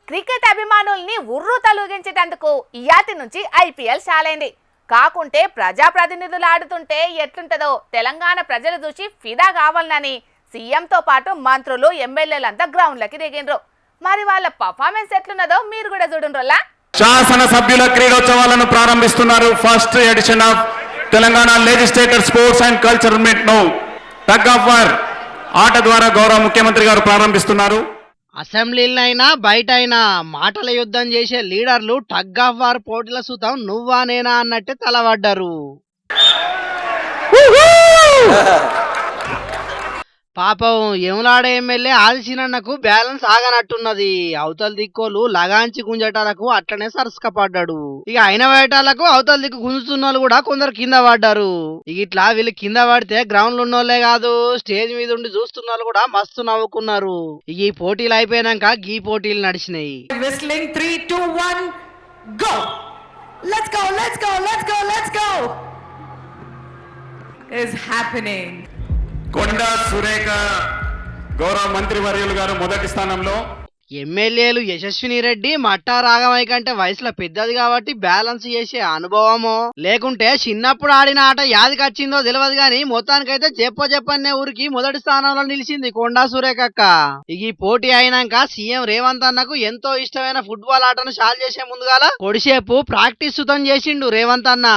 Cricket అభిమానుల్ని ఉర్రు తలూగించేటందుకు ఇయాతి నుంచి IPL చాలైంది. కాకుంటే ప్రజాప్రతినిధులు ఆడుతుంటే ఎట్లుంటదో తెలంగాణ ప్రజలు చూసి ఫిదా కావాలని సీఎంతో పాటు మంత్రులు ఎమ్మెల్యేలంతా గ్రౌండ్లకి దిగిండ్రు. మరి వాళ్ళ పర్ఫార్మెన్స్ ఎట్లున్నదో మీరు కూడా చూడండి. శాసన సభ్యుల క్రీడోత్సవాలను ప్రారంభిస్తున్నారు. First edition of Telangana legislator sports and cultural meet ను టగ్ ఆఫ్ వార్ ఆట ద్వారా గౌరవ ముఖ్యమంత్రి గారు ప్రారంభిస్తున్నారు. అసెంబ్లీలైనా బయట అయినా మాటల యుద్ధం చేసే లీడర్లు టగ్ ఆఫ్ వార్ పోటీల సుతం నువ్వా నేనా అన్నట్టే తలబడ్డారు. పాపం ఎములాడ ఎమ్మెల్యే ఆదిశీనన్నకు బ్యాలెన్స్ ఆగనట్టున్నది. అవతల దిక్కోలు లగాంచి గుంజటాలకు అట్లనే సరసకపడ్డాడు. ఇక అయిన వేటాలకు అవతల దిక్కు గుంజుతున్న కూడా కొందరు కింద పడ్డారు. ఇక ఇట్లా వీళ్ళు కింద పడితే గ్రౌండ్ లో ఉన్నోళ్లే కాదు, స్టేజ్ మీద ఉండి చూస్తున్న కూడా మస్తు నవ్వుకున్నారు. ఇక ఈ పోటీలు అయిపోయినాక గీ పోటీలు నడిచినాయి. Whistling 3, 2, 1, go! Let's go, let's go, let's go, let's go! Is happening. కొండ సురేఖ గౌరవ మంత్రి వర్యులు గారు మొదటి స్థానంలో. ఎమ్మెల్యేలు యశస్విని రెడ్డి మట్టా రాగమై కంటే వయసులో పెద్దది కాబట్టి బ్యాలెన్స్ చేసే అనుభవమో లేకుంటే చిన్నప్పుడు ఆడిన ఆట యాదికి వచ్చిందో తెలియదు గాని మొత్తానికైతే చెప్పనే ఊరికి మొదటి స్థానంలో నిలిచింది కొండా సురేఖక్క. ఇక ఈ పోటీ అయినాక సీఎం రేవంత్ అన్నకు ఎంతో ఇష్టమైన ఫుట్బాల్ ఆటను షాల్ చేసే ముందుగాల కొడిసేపు ప్రాక్టీస్ సుతం చేసిండు రేవంత్ అన్న.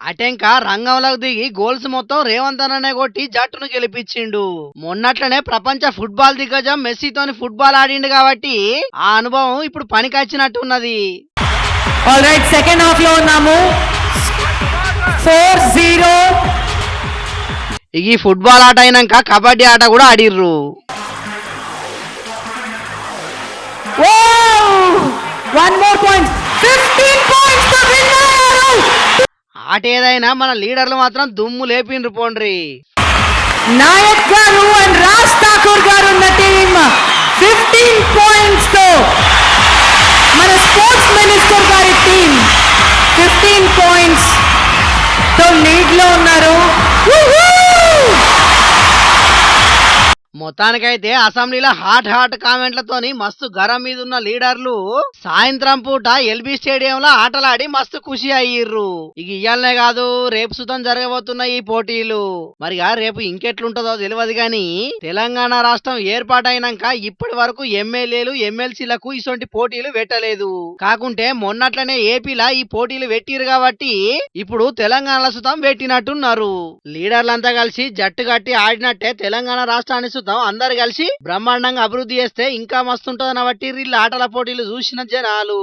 అటెంక రంగంలోకి దిగి గోల్స్ మొత్తం రేవంత్ అన్ననే కొట్టి జట్టును గెలిపించిండు. మొన్నట్లనే ప్రపంచ ఫుట్బాల్ దిగ్గజం మెస్సీతోని ఫుట్బాల్ ఆడిండు కాబట్టి ఆ అనుభవం ఇప్పుడు పనికొచ్చినట్టున్నది. Alright, second half లో ఉన్నాము. 4-0. ఈ ఫుట్బాల్ ఆట అయినాక కబడ్డీ ఆట కూడా ఆడిర్రు. One more point. 15 points to winner. ఆట ఏదైనా మన లీడర్లు మాత్రం దుమ్ము లేపిండ్రు పోండ్రి. నాయక్ గారు అండ్ రాజ్ ఠాకూర్ గారు ఉన్న టీం 15 points తో, మన స్పోర్ట్స్ మినిస్టర్ గారి టీం 15 points తో లీడ్ లో ఉన్నారు. మొత్తానికైతే అసెంబ్లీలో హాట్ కామెంట్లతోని మస్తు గరం మీద ఉన్న లీడర్లు సాయంత్రం పూట ఎల్బీ స్టేడియంలో ఆటలాడి మస్తు ఖుషి అయ్యిర్రు. ఇక ఇయ్యాలనే కాదు రేపు సుతం జరగబోతున్న ఈ పోటీలు మరిగా రేపు ఇంకెట్లుంటదో తెలియదు గాని తెలంగాణ రాష్ట్రం ఏర్పాటైనాక ఇప్పటి వరకు ఎమ్మెల్యేలు ఎమ్మెల్సీలకు ఇటువంటి పోటీలు పెట్టలేదు. కాకుంటే మొన్నట్లనే ఏపీలా ఈ పోటీలు పెట్టిరు కాబట్టి ఇప్పుడు తెలంగాణ సుతం పెట్టినట్టున్నారు. లీడర్లంతా కలిసి జట్టు కట్టి ఆడినట్టే తెలంగాణ రాష్ట్రాన్ని సుతం అందరు కలిసి బ్రహ్మాండంగా అభివృద్ధి చేస్తే ఇంకా మస్తుంటదని బట్టి వీళ్ళ ఆటల పోటీలు చూసిన జనాలు.